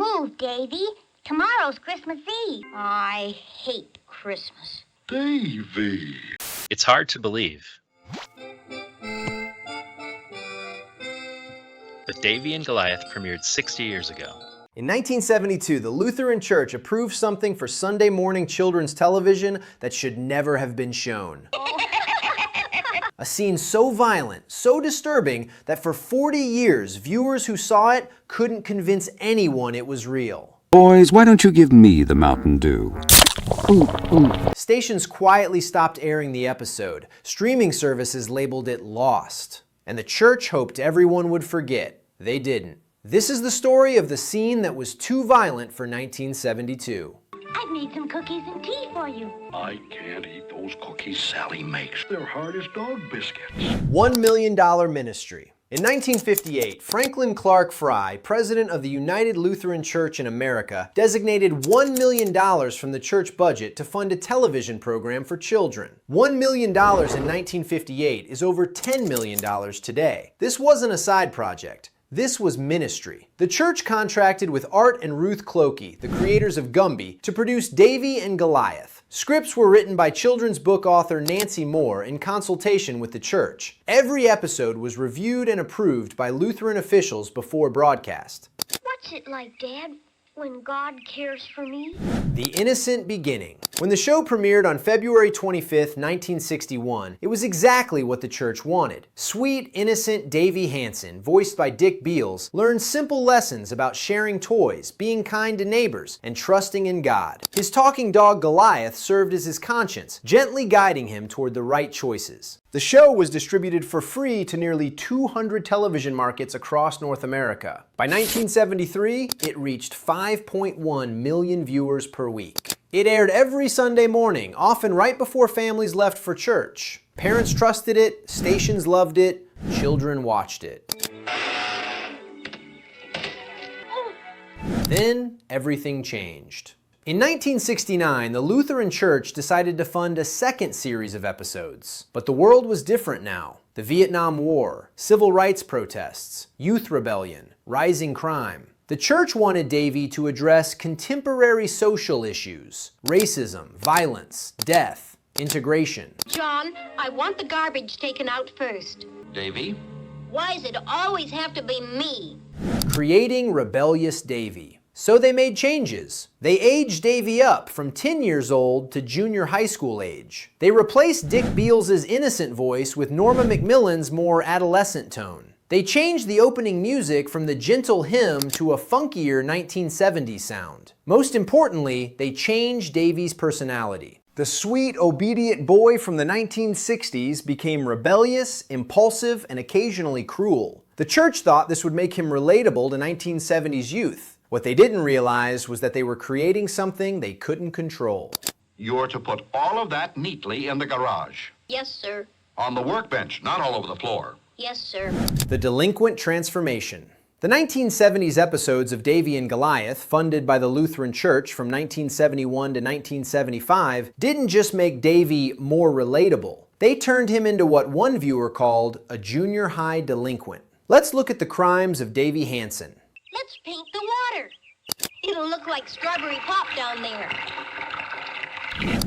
move, Davy. Tomorrow's Christmas Eve. I hate Christmas. Davy. It's hard to believe. But Davey and Goliath premiered 60 years ago. In 1972, the Lutheran Church approved something for Sunday morning children's television that should never have been shown. A scene so violent, so disturbing, that for 40 years, viewers who saw it couldn't convince anyone it was real. Boys, why don't you give me the Mountain Dew? Stations quietly stopped airing the episode. Streaming services labeled it lost. And the church hoped everyone would forget. They didn't. This is the story of the scene that was too violent for 1972. I've made some cookies and tea for you. I can't eat those cookies Sally makes. They're hard as dog biscuits. $1 million ministry. In 1958, Franklin Clark Fry, president of the United Lutheran Church in America, designated $1 million from the church budget to fund a television program for children. $1 million in 1958 is over $10 million today. This wasn't a side project. This was ministry. The church contracted with Art and Ruth Clokey, the creators of Gumby, to produce Davey and Goliath. Scripts were written by children's book author Nancy Moore in consultation with the church. Every episode was reviewed and approved by Lutheran officials before broadcast. What's it like, Dad, when God cares for me? The Innocent Beginning. When the show premiered on February 25th, 1961, it was exactly what the church wanted. Sweet, innocent Davey Hansen, voiced by Dick Beals, learned simple lessons about sharing toys, being kind to neighbors, and trusting in God. His talking dog Goliath served as his conscience, gently guiding him toward the right choices. The show was distributed for free to nearly 200 television markets across North America. By 1973, it reached 5.1 million viewers per week. It aired every Sunday morning, often right before families left for church. Parents trusted it, stations loved it, children watched it. Then, everything changed. In 1969, the Lutheran Church decided to fund a second series of episodes. But the world was different now. The Vietnam War, civil rights protests, youth rebellion, rising crime. The church wanted Davey to address contemporary social issues: racism, violence, death, integration. John, I want the garbage taken out first. Davy? Why does it always have to be me? Creating rebellious Davey. So they made changes. They aged Davey up from 10 years old to junior high school age. They replaced Dick Beals' innocent voice with Norma Macmillan's more adolescent tone. They changed the opening music from the gentle hymn to a funkier 1970s sound. Most importantly, they changed Davey's personality. The sweet, obedient boy from the 1960s became rebellious, impulsive, and occasionally cruel. The church thought this would make him relatable to 1970s youth. What they didn't realize was that they were creating something they couldn't control. You're to put all of that neatly in the garage. Yes, sir. On the workbench, not all over the floor. Yes, sir. The Delinquent Transformation. The 1970s episodes of Davey and Goliath, funded by the Lutheran Church from 1971 to 1975, didn't just make Davey more relatable. They turned him into what one viewer called a junior high delinquent. Let's look at the crimes of Davey Hansen. Let's paint the water. It'll look like strawberry pop down there.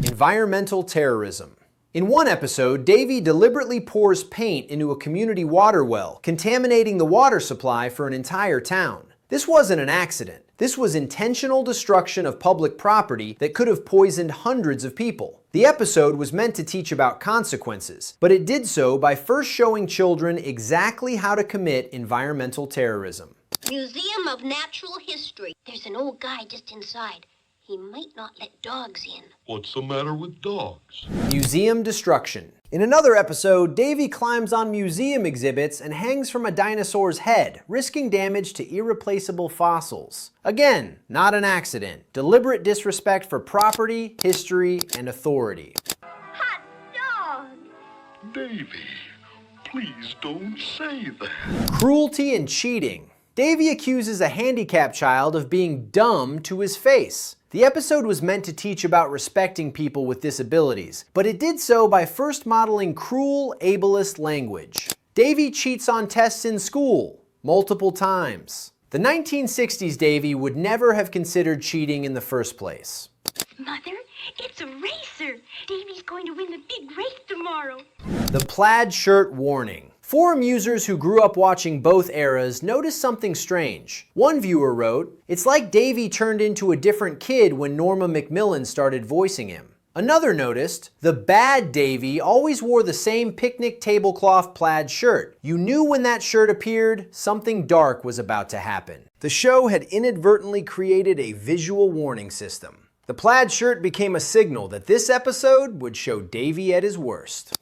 Environmental terrorism. In one episode, Davey deliberately pours paint into a community water well, contaminating the water supply for an entire town. This wasn't an accident. This was intentional destruction of public property that could have poisoned hundreds of people. The episode was meant to teach about consequences, but it did so by first showing children exactly how to commit environmental terrorism. Museum of Natural History. There's an old guy just inside. He might not let dogs in. What's the matter with dogs? Museum destruction. In another episode, Davey climbs on museum exhibits and hangs from a dinosaur's head, risking damage to irreplaceable fossils. Again, not an accident. Deliberate disrespect for property, history, and authority. Hot dog! Davy, please don't say that. Cruelty and cheating. Davey accuses a handicapped child of being dumb to his face. The episode was meant to teach about respecting people with disabilities, but it did so by first modeling cruel, ableist language. Davey cheats on tests in school multiple times. The 1960s Davey would never have considered cheating in the first place. Mother, it's a racer. Davey's going to win the big race tomorrow. The plaid shirt warning. Forum users who grew up watching both eras noticed something strange. One viewer wrote, "It's like Davey turned into a different kid when Norma McMillan started voicing him." Another noticed, "The bad Davey always wore the same picnic tablecloth plaid shirt. You knew when that shirt appeared, something dark was about to happen." The show had inadvertently created a visual warning system. The plaid shirt became a signal that this episode would show Davey at his worst.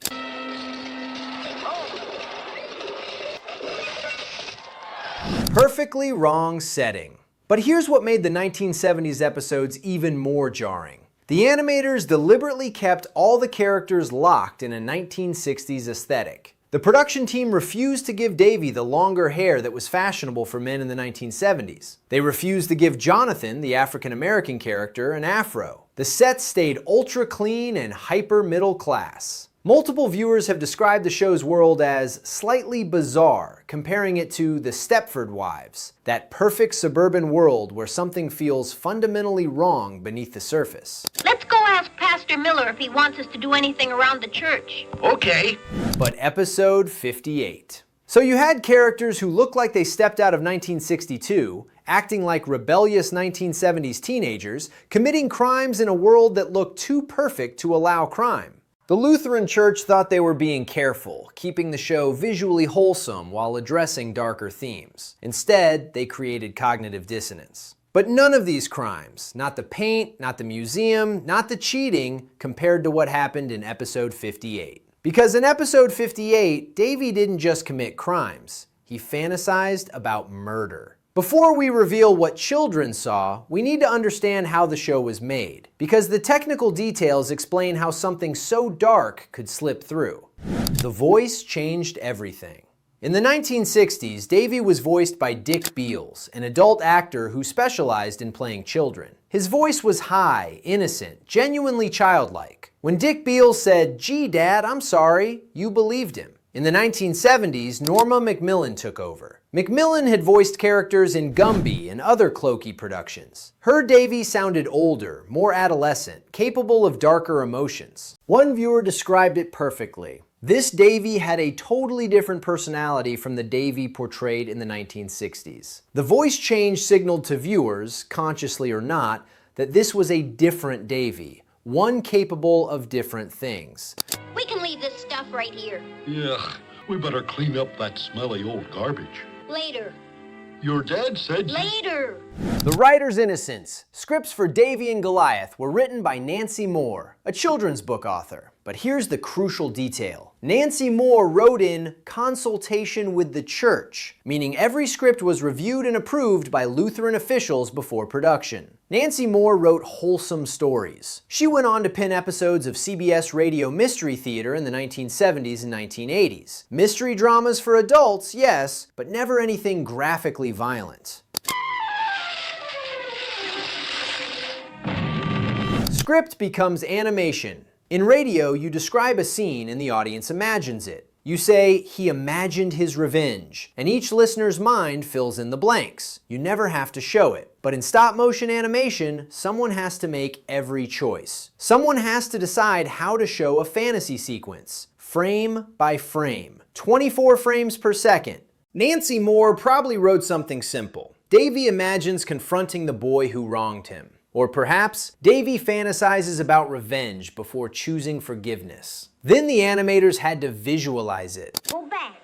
Perfectly wrong setting. But here's what made the 1970s episodes even more jarring. The animators deliberately kept all the characters locked in a 1960s aesthetic. The production team refused to give Davey the longer hair that was fashionable for men in the 1970s. They refused to give Jonathan, the African-American character, an afro. The sets stayed ultra clean and hyper middle class. Multiple viewers have described the show's world as slightly bizarre, comparing it to the Stepford Wives, that perfect suburban world where something feels fundamentally wrong beneath the surface. Let's go ask Pastor Miller if he wants us to do anything around the church. Okay. But episode 58. So you had characters who looked like they stepped out of 1962, acting like rebellious 1970s teenagers, committing crimes in a world that looked too perfect to allow crime. The Lutheran Church thought they were being careful, keeping the show visually wholesome while addressing darker themes. Instead, they created cognitive dissonance. But none of these crimes, not the paint, not the museum, not the cheating, compared to what happened in episode 58. Because in episode 58, Davey didn't just commit crimes, he fantasized about murder. Before we reveal what children saw, we need to understand how the show was made, because the technical details explain how something so dark could slip through. The voice changed everything. In the 1960s, Davey was voiced by Dick Beals, an adult actor who specialized in playing children. His voice was high, innocent, genuinely childlike. When Dick Beals said, "Gee, Dad, I'm sorry," you believed him. In the 1970s, Norma McMillan took over. McMillan had voiced characters in Gumby and other Clokey productions. Her Davey sounded older, more adolescent, capable of darker emotions. One viewer described it perfectly. This Davey had a totally different personality from the Davey portrayed in the 1960s. The voice change signaled to viewers, consciously or not, that this was a different Davey, one capable of different things. We can leave this stuff right here. Yuck. We better clean up that smelly old garbage. Later. Your dad said... Later. The Writer's Innocence. Scripts for Davey and Goliath were written by Nancy Moore, a children's book author. But here's the crucial detail. Nancy Moore wrote in consultation with the church, meaning every script was reviewed and approved by Lutheran officials before production. Nancy Moore wrote wholesome stories. She went on to pen episodes of CBS Radio Mystery Theater in the 1970s and 1980s. Mystery dramas for adults, yes, but never anything graphically violent. Script becomes animation. In radio, you describe a scene and the audience imagines it. You say, "He imagined his revenge," and each listener's mind fills in the blanks. You never have to show it. But in stop-motion animation, someone has to make every choice. Someone has to decide how to show a fantasy sequence, frame by frame, 24 frames per second. Nancy Moore probably wrote something simple. Davey imagines confronting the boy who wronged him. Or perhaps, Davey fantasizes about revenge before choosing forgiveness. Then the animators had to visualize it. Go back.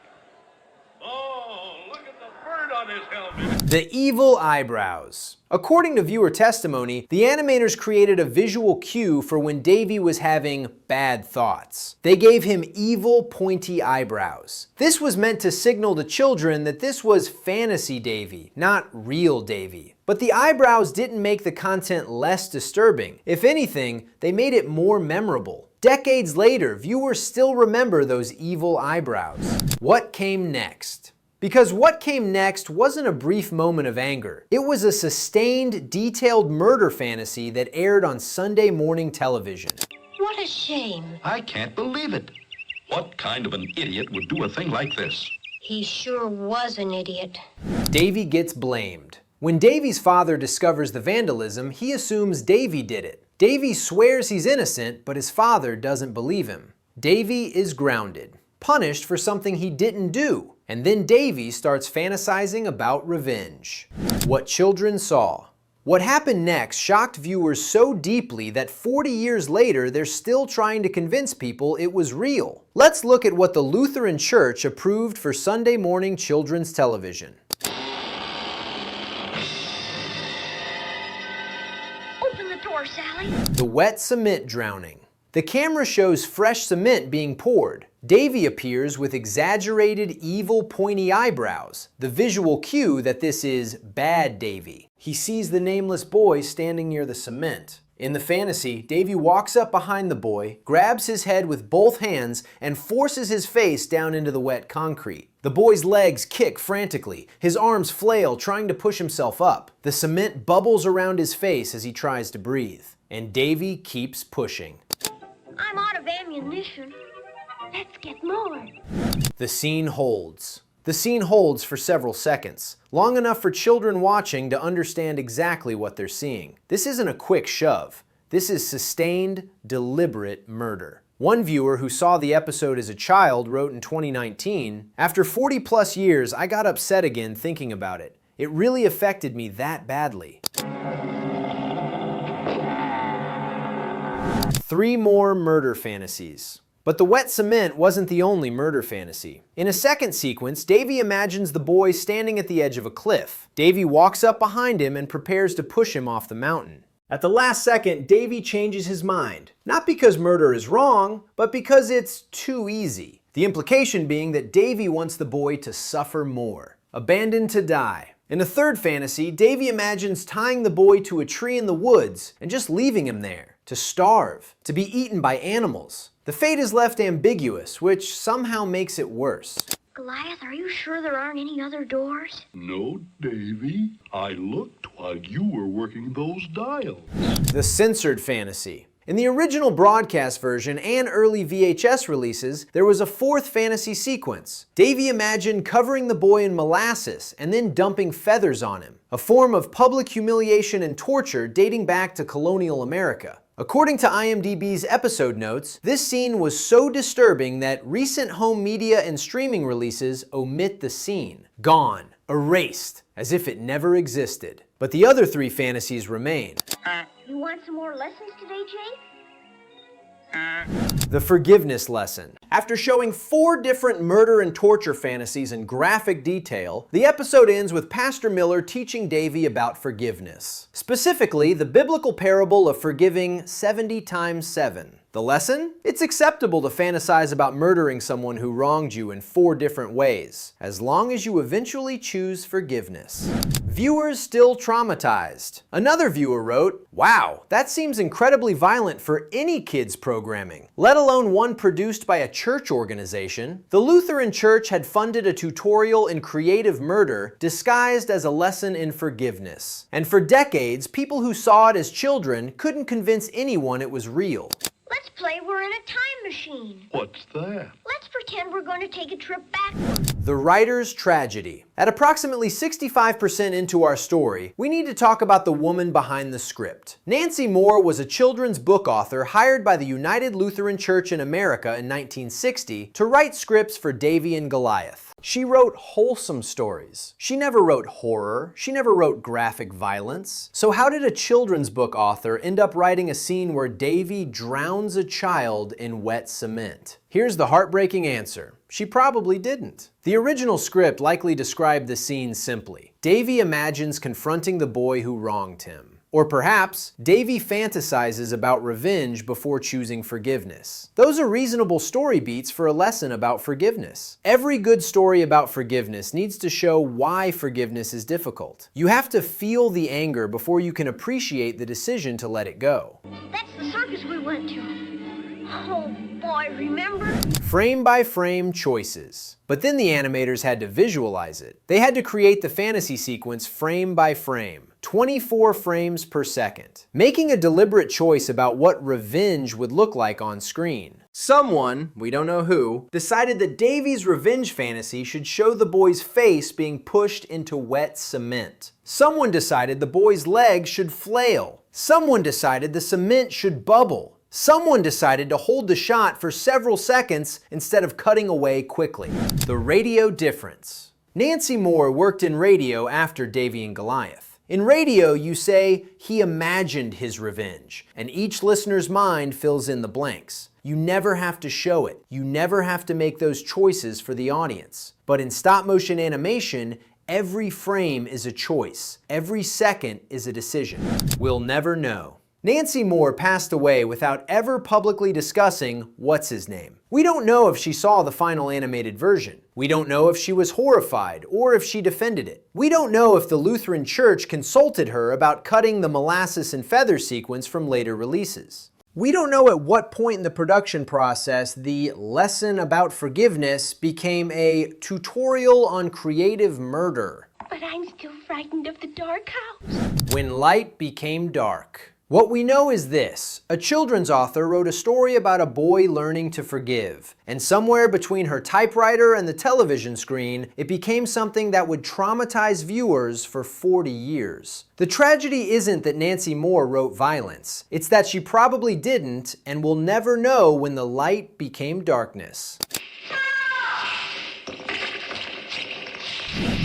Oh, look at the bird on his helmet. The evil eyebrows. According to viewer testimony, the animators created a visual cue for when Davey was having bad thoughts. They gave him evil, pointy eyebrows. This was meant to signal to children that this was fantasy Davey, not real Davey. But the eyebrows didn't make the content less disturbing. If anything, they made it more memorable. Decades later, viewers still remember those evil eyebrows. What came next? Because what came next wasn't a brief moment of anger. It was a sustained, detailed murder fantasy that aired on Sunday morning television. What a shame. I can't believe it. What kind of an idiot would do a thing like this? He sure was an idiot. Davey gets blamed. When Davey's father discovers the vandalism, he assumes Davey did it. Davey swears he's innocent, but his father doesn't believe him. Davey is grounded, punished for something he didn't do. And then Davey starts fantasizing about revenge. What children saw. What happened next shocked viewers so deeply that 40 years later, they're still trying to convince people it was real. Let's look at what the Lutheran Church approved for Sunday morning children's television. Open the door, Sally. The wet cement drowning. The camera shows fresh cement being poured. Davey appears with exaggerated, evil, pointy eyebrows, the visual cue that this is bad Davey. He sees the nameless boy standing near the cement. In the fantasy, Davey walks up behind the boy, grabs his head with both hands, and forces his face down into the wet concrete. The boy's legs kick frantically. His arms flail, trying to push himself up. The cement bubbles around his face as he tries to breathe. And Davey keeps pushing. I'm out of ammunition. Let's get more. The scene holds. The scene holds for several seconds, long enough for children watching to understand exactly what they're seeing. This isn't a quick shove. This is sustained, deliberate murder. One viewer who saw the episode as a child wrote in 2019, "After 40 plus years, I got upset again thinking about it. It really affected me that badly." 3 more murder fantasies. But the wet cement wasn't the only murder fantasy. In a second sequence, Davey imagines the boy standing at the edge of a cliff. Davey walks up behind him and prepares to push him off the mountain. At the last second, Davey changes his mind. Not because murder is wrong, but because it's too easy. The implication being that Davey wants the boy to suffer more. Abandoned to die. In a third fantasy, Davey imagines tying the boy to a tree in the woods and just leaving him there, to starve, to be eaten by animals. The fate is left ambiguous, which somehow makes it worse. Goliath, are you sure there aren't any other doors? No, Davy. I looked while you were working those dials. The censored fantasy. In the original broadcast version and early VHS releases, there was a fourth fantasy sequence. Davey imagined covering the boy in molasses and then dumping feathers on him, a form of public humiliation and torture dating back to colonial America. According to IMDb's episode notes, this scene was so disturbing that recent home media and streaming releases omit the scene. Gone, erased, as if it never existed. But the other 3 fantasies remain. You want some more lessons today, Jake? The forgiveness lesson. After showing 4 different murder and torture fantasies in graphic detail, the episode ends with Pastor Miller teaching Davey about forgiveness. Specifically, the biblical parable of forgiving 70 times 7. The lesson? It's acceptable to fantasize about murdering someone who wronged you in 4 different ways, as long as you eventually choose forgiveness. Viewers still traumatized. Another viewer wrote, "Wow, that seems incredibly violent for any kids programming, let alone one produced by a church organization." The Lutheran Church had funded a tutorial in creative murder disguised as a lesson in forgiveness. And for decades, people who saw it as children couldn't convince anyone it was real. Let's play we're in a time machine. What's that? Let's pretend we're going to take a trip backwards. The writer's tragedy. At approximately 65% into our story, we need to talk about the woman behind the script. Nancy Moore was a children's book author hired by the United Lutheran Church in America in 1960 to write scripts for Davey and Goliath. She wrote wholesome stories. She never wrote horror. She never wrote graphic violence. So how did a children's book author end up writing a scene where Davey drowns a child in wet cement? Here's the heartbreaking answer. She probably didn't. The original script likely described the scene simply. Davey imagines confronting the boy who wronged him. Or perhaps, Davey fantasizes about revenge before choosing forgiveness. Those are reasonable story beats for a lesson about forgiveness. Every good story about forgiveness needs to show why forgiveness is difficult. You have to feel the anger before you can appreciate the decision to let it go. That's the circus we went to. Oh boy, remember? Frame by frame choices. But then the animators had to visualize it. They had to create the fantasy sequence frame by frame. 24 frames per second, making a deliberate choice about what revenge would look like on screen. Someone, we don't know who, decided that Davey's revenge fantasy should show the boy's face being pushed into wet cement. Someone decided the boy's legs should flail. Someone decided the cement should bubble. Someone decided to hold the shot for several seconds instead of cutting away quickly. The radio difference. Nancy Moore worked in radio after Davey and Goliath. In radio, you say, he imagined his revenge, and each listener's mind fills in the blanks. You never have to show it. You never have to make those choices for the audience. But in stop-motion animation, every frame is a choice. Every second is a decision. We'll never know. Nancy Moore passed away without ever publicly discussing what's his name. We don't know if she saw the final animated version. We don't know if she was horrified or if she defended it. We don't know if the Lutheran Church consulted her about cutting the molasses and feather sequence from later releases. We don't know at what point in the production process the lesson about forgiveness became a tutorial on creative murder. But I'm still frightened of the dark house. When light became dark. What we know is this: a children's author wrote a story about a boy learning to forgive, and somewhere between her typewriter and the television screen, it became something that would traumatize viewers for 40 years. The tragedy isn't that Nancy Moore wrote violence, it's that she probably didn't, and we'll never know when the light became darkness.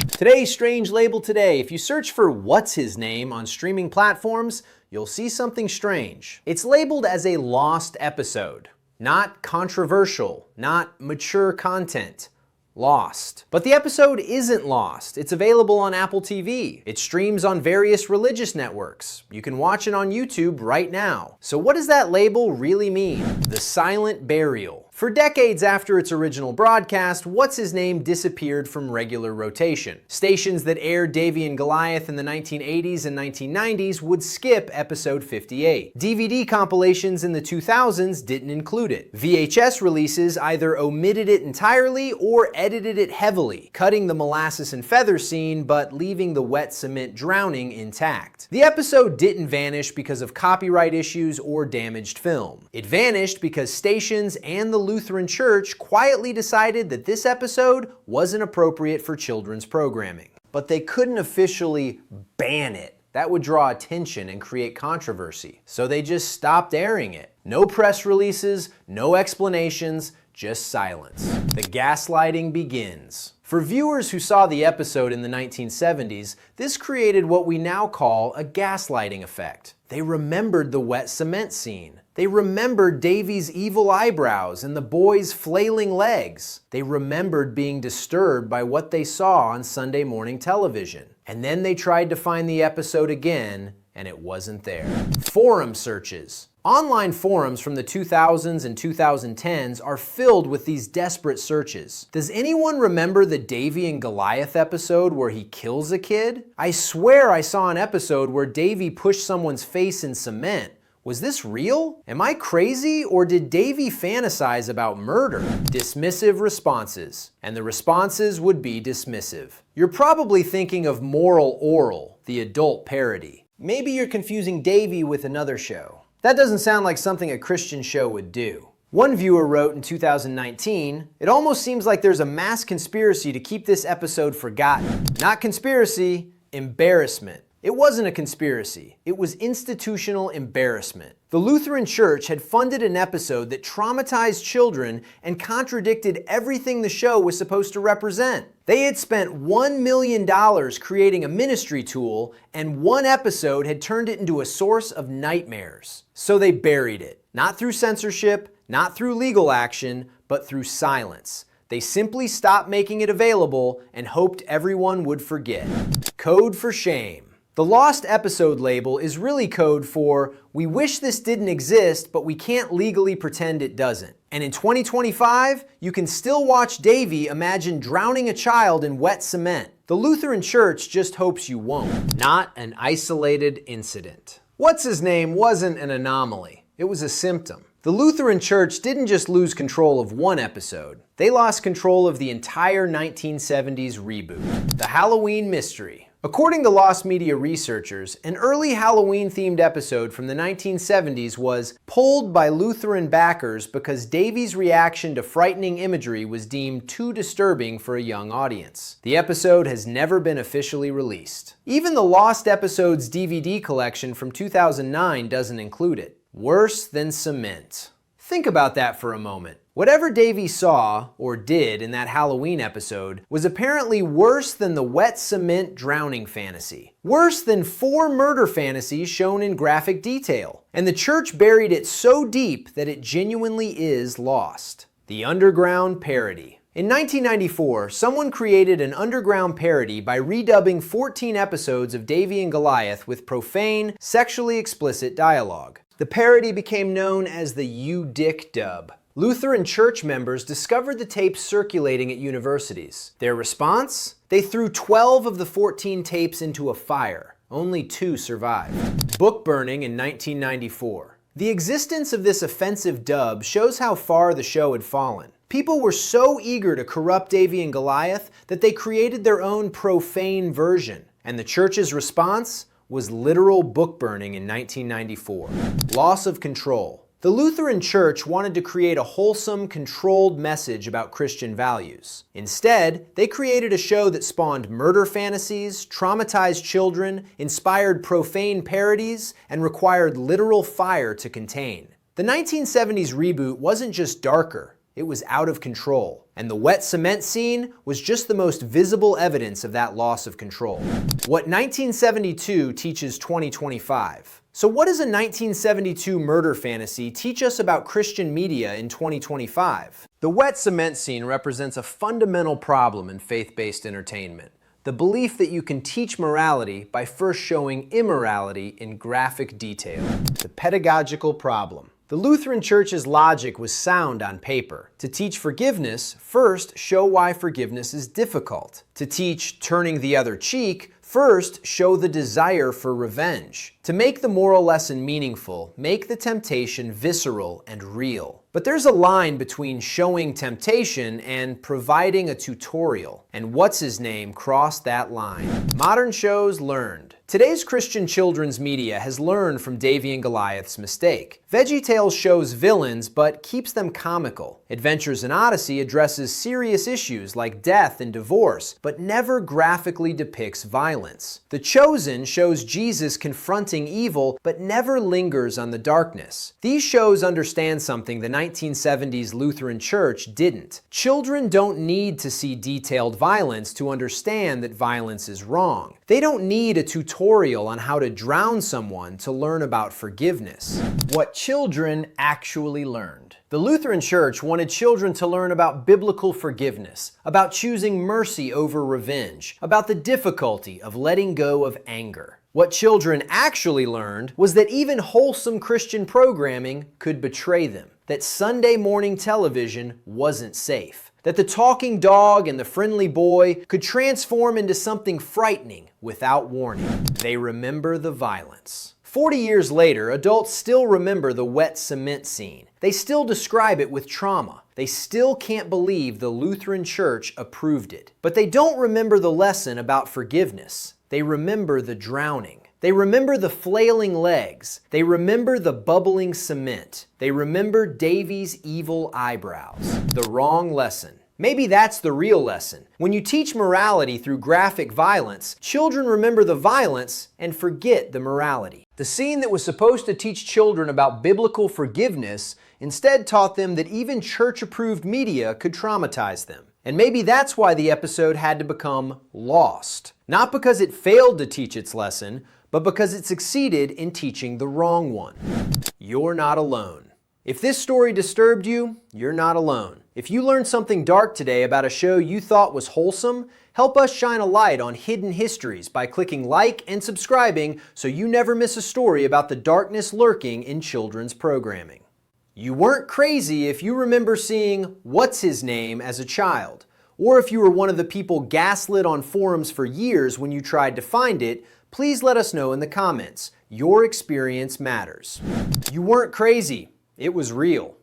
Today's Strange Label Today. If you search for What's His Name on streaming platforms, you'll see something strange. It's labeled as a lost episode. Not controversial, not mature content. Lost. But the episode isn't lost. It's available on Apple TV. It streams on various religious networks. You can watch it on YouTube right now. So what does that label really mean? The Silent Burial. For decades after its original broadcast, What's His Name disappeared from regular rotation. Stations that aired Davey and Goliath in the 1980s and 1990s would skip episode 58. DVD compilations in the 2000s didn't include it. VHS releases either omitted it entirely or edited it heavily, cutting the molasses and feather scene but leaving the wet cement drowning intact. The episode didn't vanish because of copyright issues or damaged film. It vanished because stations and the Lutheran Church quietly decided that this episode wasn't appropriate for children's programming. But they couldn't officially ban it. That would draw attention and create controversy. So they just stopped airing it. No press releases, no explanations, just silence. The gaslighting begins. For viewers who saw the episode in the 1970s, this created what we now call a gaslighting effect. They remembered the wet cement scene. They remembered Davey's evil eyebrows and the boy's flailing legs. They remembered being disturbed by what they saw on Sunday morning television. And then they tried to find the episode again, and it wasn't there. Forum searches. Online forums from the 2000s and 2010s are filled with these desperate searches. Does anyone remember the Davey and Goliath episode where he kills a kid? I swear I saw an episode where Davey pushed someone's face in cement. Was this real? Am I crazy, or did Davey fantasize about murder? Dismissive responses. And the responses would be dismissive. You're probably thinking of Moral Oral, the adult parody. Maybe you're confusing Davey with another show. That doesn't sound like something a Christian show would do. One viewer wrote in 2019, "It almost seems like there's a mass conspiracy to keep this episode forgotten. Not conspiracy, embarrassment." It wasn't a conspiracy. It was institutional embarrassment. The Lutheran Church had funded an episode that traumatized children and contradicted everything the show was supposed to represent. They had spent $1 million creating a ministry tool, and one episode had turned it into a source of nightmares. So they buried it. Not through censorship, not through legal action, but through silence. They simply stopped making it available and hoped everyone would forget. Code for shame. The lost episode label is really code for, we wish this didn't exist, but we can't legally pretend it doesn't. And in 2025, you can still watch Davey imagine drowning a child in wet cement. The Lutheran Church just hopes you won't. Not an isolated incident. What's His Name wasn't an anomaly. It was a symptom. The Lutheran Church didn't just lose control of one episode. They lost control of the entire 1970s reboot. The Halloween Mystery. According to Lost Media researchers, an early Halloween-themed episode from the 1970s was pulled by Lutheran backers because Davey's reaction to frightening imagery was deemed too disturbing for a young audience. The episode has never been officially released. Even the Lost Episodes DVD collection from 2009 doesn't include it. Worse than cement. Think about that for a moment. Whatever Davey saw, or did, in that Halloween episode was apparently worse than the wet cement drowning fantasy. Worse than 4 murder fantasies shown in graphic detail. And the church buried it so deep that it genuinely is lost. The underground parody. In 1994, someone created an underground parody by redubbing 14 episodes of Davey and Goliath with profane, sexually explicit dialogue. The parody became known as the "You Dick" dub. Lutheran church members discovered the tapes circulating at universities. Their response? They threw 12 of the 14 tapes into a fire. Only 2 survived. Book burning in 1994. The existence of this offensive dub shows how far the show had fallen. People were so eager to corrupt Davey and Goliath that they created their own profane version. And the church's response was literal book burning in 1994. Loss of control. The Lutheran Church wanted to create a wholesome, controlled message about Christian values. Instead, they created a show that spawned murder fantasies, traumatized children, inspired profane parodies, and required literal fire to contain. The 1970s reboot wasn't just darker, it was out of control. And the wet cement scene was just the most visible evidence of that loss of control. What 1972 teaches 2025? So what does a 1972 murder fantasy teach us about Christian media in 2025? The wet cement scene represents a fundamental problem in faith-based entertainment. The belief that you can teach morality by first showing immorality in graphic detail. The pedagogical problem. The Lutheran Church's logic was sound on paper. To teach forgiveness, first show why forgiveness is difficult. To teach turning the other cheek, first show the desire for revenge. To make the moral lesson meaningful, make the temptation visceral and real. But there's a line between showing temptation and providing a tutorial. And what's-his-name crossed that line. Modern shows learned. Today's Christian children's media has learned from Davey and Goliath's mistake. VeggieTales shows villains but keeps them comical. Adventures in Odyssey addresses serious issues like death and divorce, but never graphically depicts violence. The Chosen shows Jesus confronting evil but never lingers on the darkness. These shows understand something the 1970s Lutheran Church didn't. Children don't need to see detailed violence to understand that violence is wrong. They don't need a tutorial on how to drown someone to learn about forgiveness. What children actually learned. The Lutheran Church wanted children to learn about biblical forgiveness, about choosing mercy over revenge, about the difficulty of letting go of anger. What children actually learned was that even wholesome Christian programming could betray them, that Sunday morning television wasn't safe, that the talking dog and the friendly boy could transform into something frightening without warning. They remember the violence. 40 years later, adults still remember the wet cement scene. They still describe it with trauma. They still can't believe the Lutheran Church approved it. But they don't remember the lesson about forgiveness. They remember the drowning. They remember the flailing legs. They remember the bubbling cement. They remember Davey's evil eyebrows. The wrong lesson. Maybe that's the real lesson. When you teach morality through graphic violence, children remember the violence and forget the morality. The scene that was supposed to teach children about biblical forgiveness instead taught them that even church-approved media could traumatize them. And maybe that's why the episode had to become lost. Not because it failed to teach its lesson, but because it succeeded in teaching the wrong one. You're not alone. If this story disturbed you, you're not alone. If you learned something dark today about a show you thought was wholesome, help us shine a light on hidden histories by clicking like and subscribing so you never miss a story about the darkness lurking in children's programming. You weren't crazy if you remember seeing What's His Name as a child, or if you were one of the people gaslit on forums for years when you tried to find it, please let us know in the comments. Your experience matters. You weren't crazy. It was real.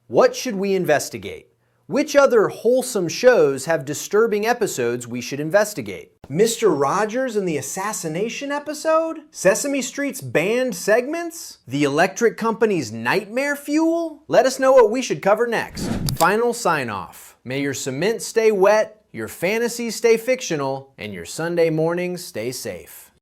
What should we investigate? Which other wholesome shows have disturbing episodes we should investigate? Mr. Rogers and the assassination episode? Sesame Street's banned segments? The electric company's nightmare fuel? Let us know what we should cover next. Final sign-off. May your cement stay wet, your fantasies stay fictional, and your Sunday mornings stay safe.